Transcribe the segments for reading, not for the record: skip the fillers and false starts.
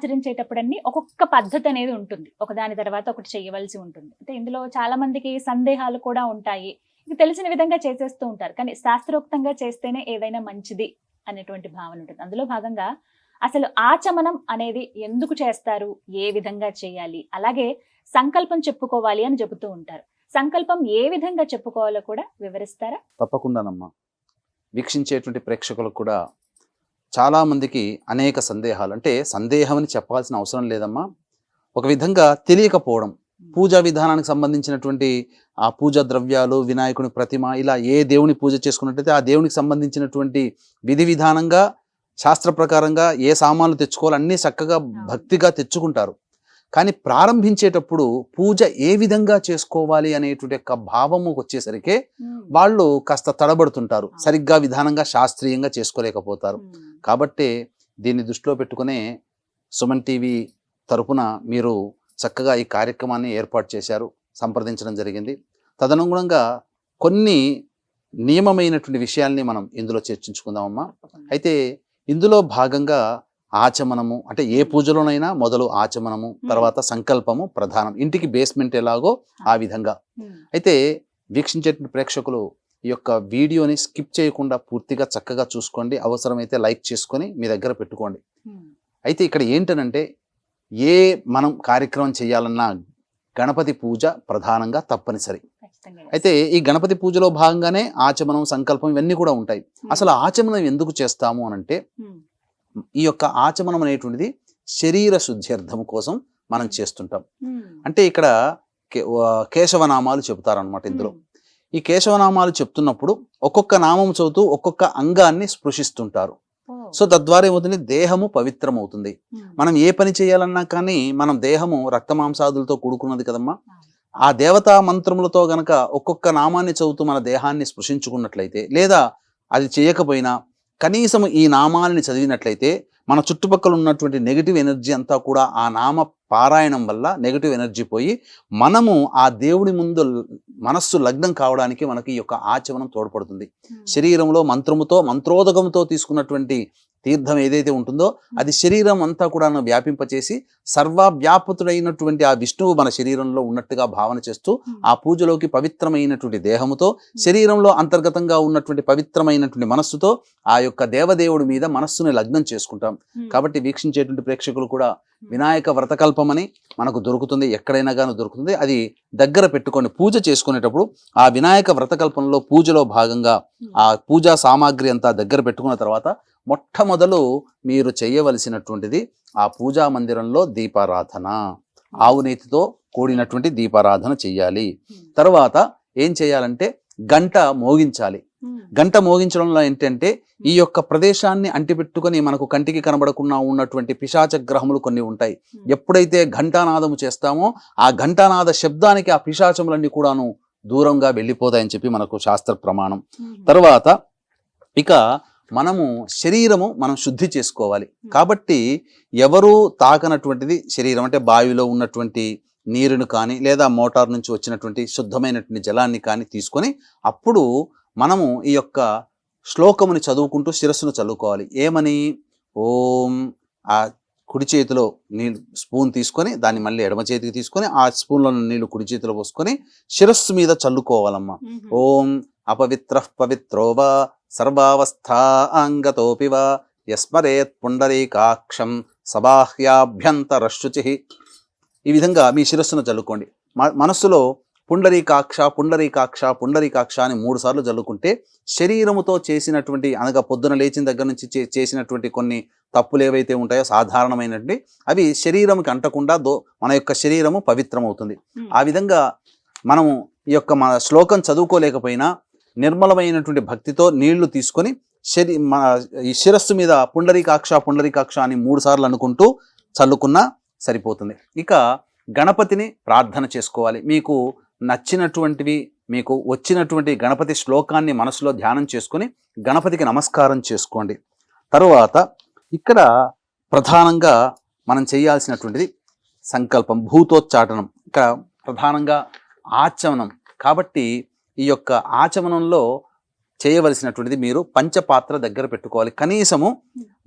ఆచరించేటప్పుడన్నీ ఒక్కొక్క పద్ధతి అనేది ఉంటుంది. ఒకదాని తర్వాత ఒకటి చేయవలసి ఉంటుంది. అంటే ఇందులో చాలా మందికి సందేహాలు కూడా ఉంటాయి. ఇది తెలిసిన విధంగా చేసేస్తూ ఉంటారు. కానీ శాస్త్రోక్తంగా చేస్తేనే ఏదైనా మంచిది అనేటువంటి భావన ఉంటుంది. అందులో భాగంగా అసలు ఆచమనం అనేది ఎందుకు చేస్తారు? ఏ విధంగా చేయాలి? అలాగే సంకల్పం చెప్పుకోవాలి అని చెబుతూ ఉంటారు. సంకల్పం ఏ విధంగా చెప్పుకోవాలో కూడా వివరిస్తారా? తప్పకుండానమ్మా. వీక్షించేటువంటి ప్రేక్షకులకు కూడా చాలా మందికి అనేక సందేహాలు, అంటే సందేహం అని చెప్పాల్సిన అవసరం లేదమ్మా. ఒక విధంగా తెలియకపోవడం, పూజా విధానానికి సంబంధించినటువంటి ఆ పూజా ద్రవ్యాలు, వినాయకుని ప్రతిమ, ఇలా ఏ దేవుని పూజ చేసుకున్నట్టయితే ఆ దేవునికి సంబంధించినటువంటి విధి విధానంగా శాస్త్ర ప్రకారంగా ఏ సామాన్లు తెచ్చుకోవాలి అన్నీ చక్కగా భక్తిగా తెచ్చుకుంటారు. కానీ ప్రారంభించేటప్పుడు పూజ ఏ విధంగా చేసుకోవాలి అనేటువంటి యొక్క భావము వచ్చేసరికి వాళ్ళు కాస్త తడబడుతుంటారు, సరిగ్గా విధానంగా శాస్త్రీయంగా చేసుకోలేకపోతారు. కాబట్టి దీన్ని దృష్టిలో పెట్టుకునే సుమన్ టీవీ తరపున మీరు చక్కగా ఈ కార్యక్రమాన్ని ఏర్పాటు చేశారు, సంప్రదించడం జరిగింది. తదనుగుణంగా కొన్ని నియమమైనటువంటి విషయాల్ని మనం ఇందులో చర్చించుకుందామమ్మా. అయితే ఇందులో భాగంగా ఆచమనము, అంటే ఏ పూజలోనైనా మొదలు ఆచమనము, తర్వాత సంకల్పము ప్రధానం. ఇంటికి బేస్మెంట్ ఎలాగో ఆ విధంగా. అయితే వీక్షించేటువంటి ప్రేక్షకులు ఈ యొక్క వీడియోని స్కిప్ చేయకుండా పూర్తిగా చక్కగా చూసుకోండి. అవసరమైతే లైక్ చేసుకొని మీ దగ్గర పెట్టుకోండి. అయితే ఇక్కడ ఏంటనంటే, ఏ మనం కార్యక్రమం చేయాలన్నా గణపతి పూజ ప్రధానంగా తప్పనిసరి. అయితే ఈ గణపతి పూజలో భాగంగానే ఆచమనం, సంకల్పం ఇవన్నీ కూడా ఉంటాయి. అసలు ఆచమనం ఎందుకు చేస్తాము అనంటే, ఈ యొక్క ఆచమనం అనేటువంటిది శరీర శుద్ధ్యర్థం కోసం మనం చేస్తుంటాం. అంటే ఇక్కడ కేశవనామాలు చెబుతారనమాట. ఇందులో ఈ కేశవనామాలు చెప్తున్నప్పుడు ఒక్కొక్క నామం చదువుతూ ఒక్కొక్క అంగాన్ని స్పృశిస్తుంటారు. సో తద్వారా ఏమవుతుంది, దేహము పవిత్రమవుతుంది. మనం ఏ పని చేయాలన్నా కానీ మనం దేహము రక్తమాంసాదులతో కూడుకున్నది కదమ్మా. ఆ దేవతా మంత్రములతో గనక ఒక్కొక్క నామాన్ని చదువుతూ మన దేహాన్ని స్పృశించుకున్నట్లయితే, లేదా అది చేయకపోయినా కనీసం ఈ నామాలని చదివినట్లయితే మన చుట్టుపక్కల ఉన్నటువంటి నెగిటివ్ ఎనర్జీ అంతా కూడా ఆ నామ పారాయణం వల్ల నెగిటివ్ ఎనర్జీ పోయి మనము ఆ దేవుడి ముందు మనస్సు లగ్నం కావడానికి మనకి ఈ యొక్క ఆచమనం తోడ్పడుతుంది. శరీరంలో మంత్రోదకంతో తీసుకున్నటువంటి తీర్థం ఏదైతే ఉంటుందో అది శరీరం అంతా కూడా వ్యాపింపచేసి సర్వవ్యాపతుడైనటువంటి ఆ విష్ణువు మన శరీరంలో ఉన్నట్టుగా భావన చేస్తూ ఆ పూజలోకి పవిత్రమైనటువంటి దేహముతో, శరీరంలో అంతర్గతంగా ఉన్నటువంటి పవిత్రమైనటువంటి మనస్సుతో ఆ యొక్క దేవదేవుడి మీద మనస్సుని లగ్నం చేసుకుంటాం. కాబట్టి వీక్షించేటువంటి ప్రేక్షకులు కూడా వినాయక వ్రతకల్పమని మనకు దొరుకుతుంది, ఎక్కడైనా కానీ దొరుకుతుంది. అది దగ్గర పెట్టుకొని పూజ చేసుకునేటప్పుడు ఆ వినాయక వ్రతకల్పంలో పూజలో భాగంగా ఆ పూజా సామాగ్రి అంతా దగ్గర పెట్టుకున్న తర్వాత మొట్టమొదలు మీరు చేయవలసినటువంటిది ఆ పూజా మందిరంలో దీపారాధన, ఆవు నేతితో కూడినటువంటి దీపారాధన చెయ్యాలి. తర్వాత ఏం చేయాలంటే గంట మోగించాలి. గంట మోగించడంలో ఏంటంటే ఈ యొక్క ప్రదేశాన్ని అంటిపెట్టుకొని మనకు కంటికి కనబడకుండా ఉన్నటువంటి పిశాచ గ్రహములు కొన్ని ఉంటాయి. ఎప్పుడైతే ఘంటానాదము చేస్తామో ఆ ఘంటానాద శబ్దానికి ఆ పిశాచములన్నీ కూడాను దూరంగా వెళ్ళిపోతాయని చెప్పి మనకు శాస్త్ర ప్రమాణం. తర్వాత ఇక మనము శరీరము మనం శుద్ధి చేసుకోవాలి. కాబట్టి ఎవరు తాకనటువంటిది శరీరం, అంటే బావిలో ఉన్నటువంటి నీరును కానీ లేదా మోటార్ నుంచి వచ్చినటువంటి శుద్ధమైనటువంటి జలాన్ని కానీ తీసుకొని అప్పుడు మనము ఈ యొక్క శ్లోకముని చదువుకుంటూ శిరస్సును చల్లుకోవాలి. ఏమని? ఓం, ఆ కుడి చేతిలో నీళ్ళు స్పూన్ తీసుకొని దాన్ని మళ్ళీ ఎడమ చేతికి తీసుకొని ఆ స్పూన్లో నీళ్లు కుడి చేతిలో పోసుకొని శిరస్సు మీద చల్లుకోవాలమ్మా. ఓం అపవిత్ర పవిత్రోవా సర్వావస్థాంగతోపి వా యస్మరేత్ పుండరీకాక్షం సబాహ్యాభ్యంతరశుచి. ఈ విధంగా మీ శిరస్సును చల్లుకోండి. మనస్సులో పుండరీకాక్ష పుండరీకాక్ష పుండరీకాక్ష అని 3 సార్లు చల్లుకుంటే శరీరముతో చేసినటువంటి, అనగా పొద్దున లేచిన దగ్గర నుంచి చేసినటువంటి కొన్ని తప్పులు ఏవైతే ఉంటాయో సాధారణమైనటువంటి అవి శరీరంకి అంటకుండా మన యొక్క శరీరము పవిత్రమవుతుంది. ఆ విధంగా మనము ఈ యొక్క మన శ్లోకం చదువుకోలేకపోయినా నిర్మలమైనటువంటి భక్తితో నీళ్లు తీసుకొని ఈ శిరస్సు మీద పుండరీకాక్ష పుండరీకాక్ష అని 3 సార్లు అనుకుంటూ చల్లుకున్నా సరిపోతుంది. ఇక గణపతిని ప్రార్థన చేసుకోవాలి. మీకు నచ్చినటువంటివి, మీకు వచ్చినటువంటి గణపతి శ్లోకాన్ని మనసులో ధ్యానం చేసుకొని గణపతికి నమస్కారం చేసుకోండి. తరువాత ఇక్కడ ప్రధానంగా మనం చేయాల్సినటువంటిది సంకల్పం, భూతోచ్చాటనం. ఇక్కడ ప్రధానంగా ఆచమనం. కాబట్టి ఈ యొక్క ఆచమనంలో చేయవలసినటువంటిది మీరు పంచపాత్ర దగ్గర పెట్టుకోవాలి. కనీసము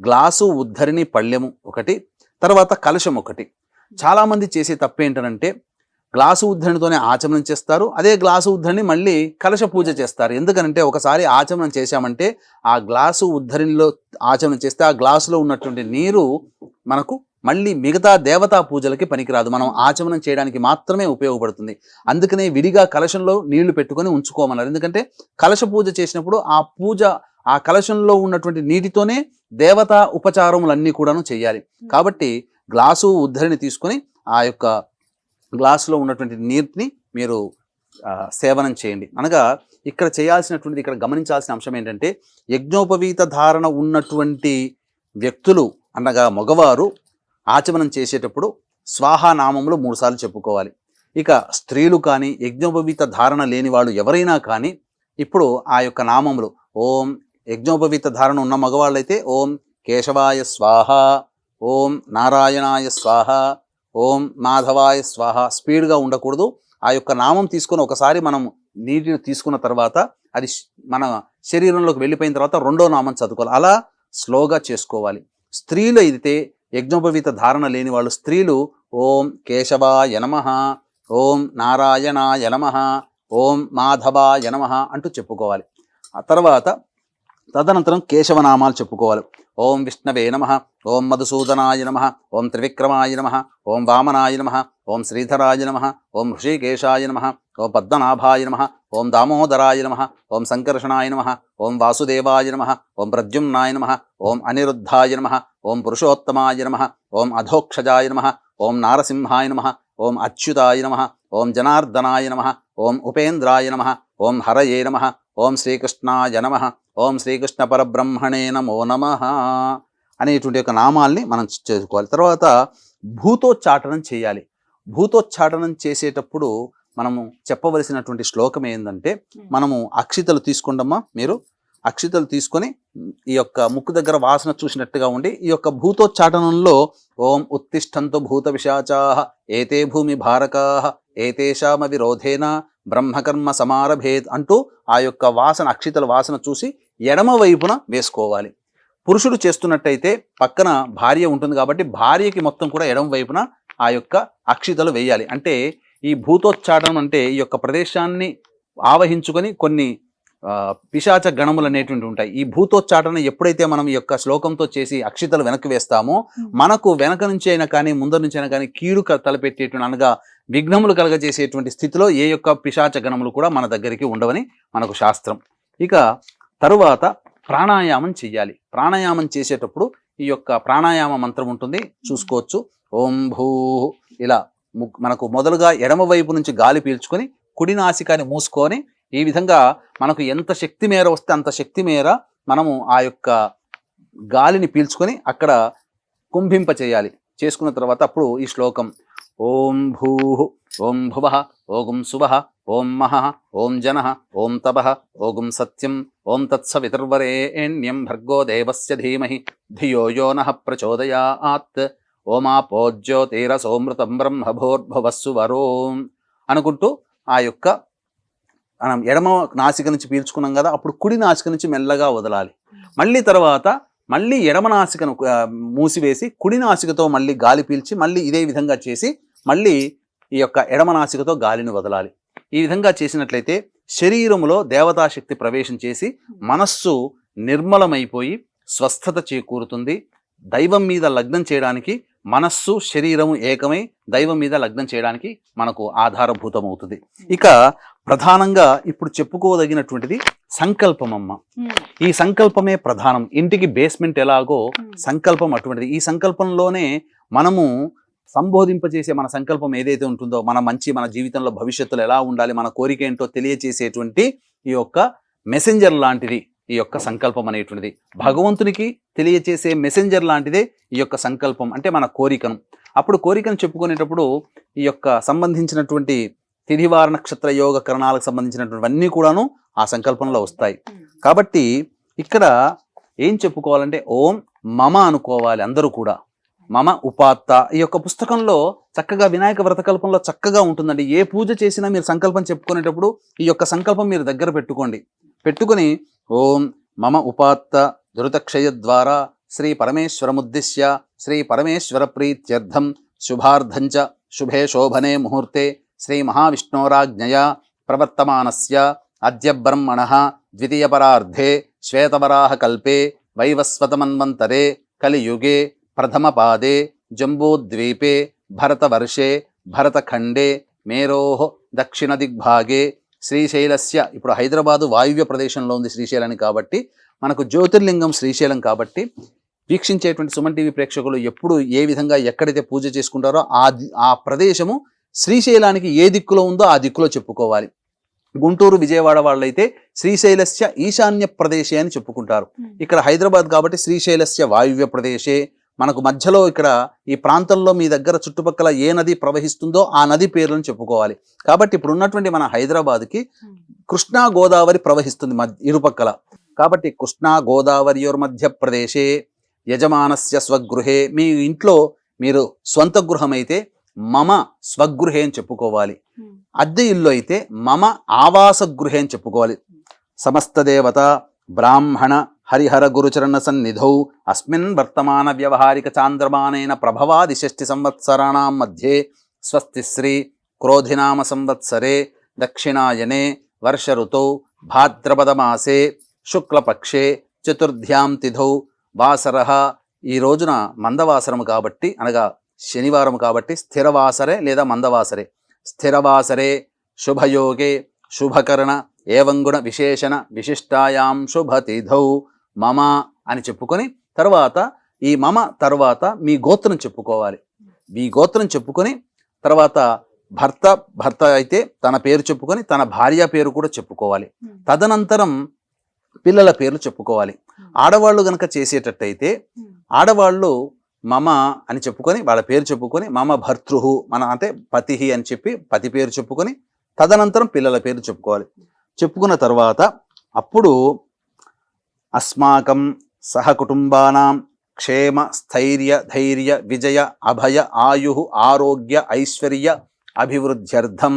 గ్లాసు, ఉద్ధరిణి, పళ్ళెము ఒకటి, తర్వాత కలశం ఒకటి. చాలా మంది చేసే తప్పు ఏంటంటే గ్లాసు ఉద్ధరణితోనే ఆచమనం చేస్తారు, అదే గ్లాసు ఉద్ధరణి మళ్ళీ కలశ పూజ చేస్తారు. ఎందుకనంటే ఒకసారి ఆచమనం చేశామంటే ఆ గ్లాసు ఉద్ధరణిలో ఆచమనం చేస్తే ఆ గ్లాసులో ఉన్నటువంటి నీరు మనకు మళ్ళీ మిగతా దేవతా పూజలకి పనికిరాదు, మనం ఆచమనం చేయడానికి మాత్రమే ఉపయోగపడుతుంది. అందుకనే విడిగా కలశంలో నీళ్లు పెట్టుకొని ఉంచుకోమన్నారు. ఎందుకంటే కలశ పూజ చేసినప్పుడు ఆ కలశంలో ఉన్నటువంటి నీటితోనే దేవతా ఉపచారములన్నీ కూడాను చేయాలి. కాబట్టి గ్లాసు ఉద్ధరిని తీసుకొని ఆ యొక్క గ్లాసులో ఉన్నటువంటి నీటిని మీరు సేవనం చేయండి. అనగా ఇక్కడ చేయాల్సినటువంటిది, ఇక్కడ గమనించాల్సిన అంశం ఏంటంటే యజ్ఞోపవీత ధారణ ఉన్నటువంటి వ్యక్తులు అనగా మగవారు ఆచమనం చేసేటప్పుడు స్వాహా నామములు 3 సార్లు చెప్పుకోవాలి. ఇక స్త్రీలు కానీ యజ్ఞోపవీత ధారణ లేని వాళ్ళు ఎవరైనా కానీ ఇప్పుడు ఆ యొక్క నామములు ఓం, యజ్ఞోపవీత ధారణ ఉన్న మగవాళ్ళైతే ఓం కేశవాయ స్వాహ, ఓం నారాయణాయ స్వాహ, ఓం మాధవాయ స్వాహ. స్పీడ్గా ఉండకూడదు. ఆ యొక్క నామం తీసుకొని ఒకసారి మనం నీటిని తీసుకున్న తర్వాత అది మన శరీరంలోకి వెళ్ళిపోయిన తర్వాత రెండో నామం చదువుకోవాలి. అలా స్లోగా చేసుకోవాలి. స్త్రీలు అయితే యజ్ఞోపవీత ధారణ లేని వాళ్ళు స్త్రీలు ఓం కేశవాయ నమః, ఓం నారాయణాయ నమః, ఓం మాధవాయ నమః అంటూ చెప్పుకోవాలి. ఆ తర్వాత తదనంతరం కేశవనామాలు చెప్పుకోవాలి. ఓం విష్ణవే నమః, ఓం మధుసూదనాయ నమః, ఓం త్రివిక్రమాయ నమః, ఓం వామనాయ నమః, ఓం శ్రీధరాయ నమః, ఓం హృషికేశాయ నమః, ఓం పద్మనాభాయ నమః, ఓం దామోదరాయ నమః, ఓం సంకర్షణాయ నమః, ఓం వాసుదేవాయ నమః, ఓం ప్రద్యుమ్నాయ నమః, ఓం అనిరుద్ధాయ నమః, ఓం పురుషోత్తమాయ నమః, ఓం అధోక్షజాయ నమః, ఓం నారసింహాయ నమః, ఓం అచ్యుతాయ నమః, ఓం జనార్దనాయ నమః, ఓం ఉపేంద్రాయ నమః, ఓం హరయే నమః, ఓం శ్రీకృష్ణాయ నమః, ఓం శ్రీకృష్ణ పరబ్రహ్మణే నమో నమః అనేటువంటి యొక్క నామాల్ని మనం చేసుకోవాలి. తర్వాత భూతోచ్చాటనం చేయాలి. భూతోచ్చాటనం చేసేటప్పుడు మనము చెప్పవలసినటువంటి శ్లోకం ఏంటంటే, మనము అక్షితలు తీసుకుంటామా, మీరు అక్షితలు తీసుకొని ఈ యొక్క ముక్కు దగ్గర వాసన చూసినట్టుగా ఉండి ఈ యొక్క భూతోచ్చాటనంలో ఓం ఉత్తిష్టంతు భూత విశాచాః ఏతే భూమి భారకాః ఏతేషామ విరోధేన బ్రహ్మకర్మ సమారభేత్ అంటూ ఆ యొక్క వాసన, అక్షితల వాసన చూసి ఎడమ వైపున వేసుకోవాలి. పురుషుడు చేస్తున్నట్టయితే పక్కన భార్య ఉంటుంది కాబట్టి భార్యకి మొత్తం కూడా ఎడమ వైపున ఆ యొక్క అక్షితలు వేయాలి. అంటే ఈ భూతోచ్చాటనం అంటే ఈ యొక్క ప్రదేశాన్ని ఆవహించుకొని కొన్ని పిశాచ గణములు అనేటువంటి ఉంటాయి. ఈ భూతోచ్చాటన ఎప్పుడైతే మనం ఈ యొక్క శ్లోకంతో చేసి అక్షితలు వెనక్కి వేస్తామో మనకు వెనక నుంచి అయినా కానీ ముందర నుంచి అయినా కానీ కీడు తలపెట్టేటువంటి అనగా విఘ్నములు కలగజేసేటువంటి స్థితిలో ఏ యొక్క పిశాచ గణములు కూడా మన దగ్గరికి ఉండవని మనకు శాస్త్రం. ఇక తరువాత ప్రాణాయామం చెయ్యాలి. ప్రాణాయామం చేసేటప్పుడు ఈ యొక్క ప్రాణాయామ మంత్రం ఉంటుంది, చూసుకోవచ్చు. ఓం భూ, ఇలా మనకు మొదలుగా ఎడమ వైపు నుంచి గాలి పీల్చుకొని కుడి నాసికాన్ని మూసుకొని ఈ విధంగా మనకు ఎంత శక్తి మేర వస్తే అంత శక్తి మేర మనము ఆ యొక్క గాలిని పీల్చుకొని అక్కడ కుంభింప చేయాలి. చేసుకున్న తర్వాత అప్పుడు ఈ శ్లోకం ఓం భూ, ఓం భువః, ఓం సువః, ఓం మహః, ఓం జనః, ఓం తపః, ఓం సత్యం, ఓం తత్సవితుర్వరేణ్యం భర్గో దేవస్య ధీమహి ధియో యో నః ప్రచోదయాత్ ఓమాపో జ్యోతిరసోమృతం బ్రహ్మభూర్భువస్సు వరోం అనుకుంటూ ఆ యొక్క మనం ఎడమ నాసిక నుంచి పీల్చుకున్నాం కదా, అప్పుడు కుడి నాసిక నుంచి మెల్లగా వదలాలి. మళ్ళీ తర్వాత మళ్ళీ ఎడమ నాసికను మూసివేసి కుడి నాసికతో మళ్ళీ గాలి పీల్చి మళ్ళీ ఇదే విధంగా చేసి మళ్ళీ ఈ యొక్క ఎడమ నాసికతో గాలిని వదలాలి. ఈ విధంగా చేసినట్లయితే శరీరములో దేవతాశక్తి ప్రవేశం చేసి మనస్సు నిర్మలమైపోయి స్వస్థత చేకూరుతుంది. దైవం మీద లగ్నం చేయడానికి మనస్సు శరీరము ఏకమై దైవం మీద లగ్నం చేయడానికి మనకు ఆధారభూతమవుతుంది. ఇక ప్రధానంగా ఇప్పుడు చెప్పుకోదగినటువంటిది సంకల్పం అమ్మ. ఈ సంకల్పమే ప్రధానం. ఇంటికి బేస్మెంట్ ఎలాగో సంకల్పం అటువంటిది. ఈ సంకల్పంలోనే మనము సంబోధింపజేసే మన సంకల్పం ఏదైతే ఉంటుందో, మన జీవితంలో భవిష్యత్తులో ఎలా ఉండాలి, మన కోరిక ఏంటో తెలియచేసేటువంటి ఈ యొక్క మెసెంజర్ లాంటిది ఈ యొక్క సంకల్పం అనేటువంటిది. భగవంతునికి తెలియచేసే మెసెంజర్ లాంటిదే ఈ యొక్క సంకల్పం అంటే మన కోరికను. అప్పుడు కోరికను చెప్పుకునేటప్పుడు ఈ యొక్క సంబంధించినటువంటి తిథివార నక్షత్ర యోగ కరణాలకు సంబంధించినటువంటివన్నీ కూడాను ఆ సంకల్పంలో వస్తాయి. కాబట్టి ఇక్కడ ఏం చెప్పుకోవాలంటే ఓం మమ అనుకోవాలి అందరూ కూడా. మమ ఉపాత్త ఈ యొక్క పుస్తకంలో చక్కగా వినాయక వ్రతకల్పంలో చక్కగా ఉంటుందండి. ఏ పూజ చేసినా మీరు సంకల్పం చెప్పుకునేటప్పుడు ఈ యొక్క సంకల్పం మీరు దగ్గర పెట్టుకొని ఓం మమ ఉపాత్త దురితక్షయ ద్వారా శ్రీ పరమేశ్వరముద్దిశ్య శ్రీ పరమేశ్వర ప్రీత్యర్థం శుభార్థంచ శుభే శోభనే ముహూర్తే శ్రీ మహావిష్ణోరాజ్ఞయా ప్రవర్తమానస్య అద్య బ్రహ్మణః ద్వితీయపరార్ధే శ్వేతవరాహకల్పే వైవస్వతమన్వంతరే కలియుగే ప్రథమపాదే జంబూద్వీపే భరతవర్షే భరతఖండే మేరోః దక్షిణ దిగ్భాగే శ్రీశైలస్య, ఇప్పుడు హైదరాబాదు వాయువ్య ప్రదేశంలో ఉంది శ్రీశైలాన్ని కాబట్టి మనకు జ్యోతిర్లింగం శ్రీశైలం కాబట్టి వీక్షించేటువంటి సుమన్ టీవీ ప్రేక్షకులు ఎప్పుడు ఏ విధంగా ఎక్కడైతే పూజ చేసుకుంటారో ఆ ప్రదేశము శ్రీశైలానికి ఏ దిక్కులో ఉందో ఆ దిక్కులో చెప్పుకోవాలి. గుంటూరు విజయవాడ వాళ్ళైతే శ్రీశైలస్య ఈశాన్య ప్రదేశే అని చెప్పుకుంటారు. ఇక్కడ హైదరాబాద్ కాబట్టి శ్రీశైలస్య వాయువ్య ప్రదేశే. మనకు మధ్యలో ఇక్కడ ఈ ప్రాంతంలో మీ దగ్గర చుట్టుపక్కల ఏ నది ప్రవహిస్తుందో ఆ నది పేర్లను చెప్పుకోవాలి. కాబట్టి ఇప్పుడు ఉన్నటువంటి మన హైదరాబాద్కి కృష్ణా గోదావరి ప్రవహిస్తుంది ఇరుపక్కల. కాబట్టి కృష్ణా గోదావరియోర్ మధ్య ప్రదేశే యజమానస్య స్వగృహే, మీ ఇంట్లో మీరు స్వంత గృహం అయితే మమ స్వగృహే అని చెప్పుకోవాలి. అద్దె ఇల్లు అయితే మమ ఆవాస గృహే అని చెప్పుకోవాలి. సమస్త దేవత బ్రాహ్మణ హరిహర గురుచరణ సన్నిధౌ అస్మిన్ వర్తమాన వ్యవహారిక చాంద్రమానేన ప్రభవాది 6 సంవత్సరాణం మధ్యే స్వస్తి శ్రీ క్రోధినామ సంవత్సరే దక్షిణాయనే వర్ష ఋతౌ భాద్రపద మాసే శుక్లపక్షే చతుర్థ్యాం తిథౌ వాసరః. ఈ రోజున మందవాసరము కాబట్టి అనగా శనివారం కాబట్టి స్థిరవాసరే లేదా మందవాసరే. స్థిరవాసరే శుభయోగే శుభకరణ ఏవంగుణ విశేషణ విశిష్టాయాం శుభతిథౌ మమ అని చెప్పుకొని తర్వాత ఈ మమ తర్వాత మీ గోత్రం చెప్పుకోవాలి. మీ గోత్రం చెప్పుకొని తర్వాత భర్త అయితే తన పేరు చెప్పుకొని తన భార్య పేరు కూడా చెప్పుకోవాలి. తదనంతరం పిల్లల పేర్లు చెప్పుకోవాలి. ఆడవాళ్ళు గనక చేసేటట్టయితే ఆడవాళ్ళు మమ అని చెప్పుకొని వాళ్ళ పేరు చెప్పుకొని మమ భర్తృహు మన అంటే పతి అని చెప్పి పతి పేరు చెప్పుకొని తదనంతరం పిల్లల పేరు చెప్పుకోవాలి. చెప్పుకున్న తర్వాత అప్పుడు అస్మాకం సహకుటుంబానాం క్షేమ స్థైర్య ధైర్య విజయ అభయ ఆయు ఆరోగ్య ఐశ్వర్య అభివృద్ధ్యర్థం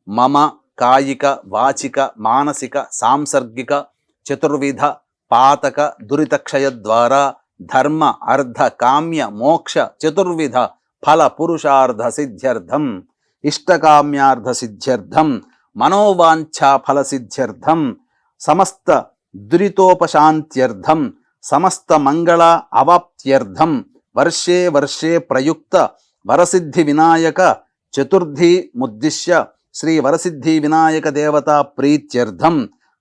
మమ కాయిక వాచిక మానసిక సాంసర్గిక చతుర్విధ పాతక దురితక్షయ ద్వారా ధర్మ అర్ధ కామ్య మోక్ష చతుర్విధ ఫల పురుషార్థ సిద్ధ్యర్థం ఇష్టకామ్యార్థ సిద్ధ్యర్థం మనోవాంఛా ఫల సిద్ధ్యర్థం సమస్త దురితోపశాంత్యర్థం సమస్త మంగళ అవాప్త్యర్థం వర్షే వర్షే ప్రయుక్త వరసిద్ధి వినాయక చతుర్థి ముద్దిశ్య శ్రీ వరసిద్ధి వినాయక దేవతా ప్రీత్యర్థం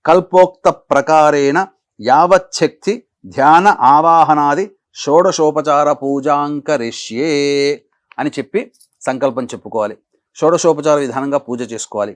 కల్పోక్త ప్రకారేణ యావచ్చక్తి ధ్యాన ఆవాహనాది షోడశోపచార పూజాంకరిష్యే అని చెప్పి సంకల్పం చెప్పుకోవాలి. షోడశోపచార విధానంగా పూజ చేసుకోవాలి.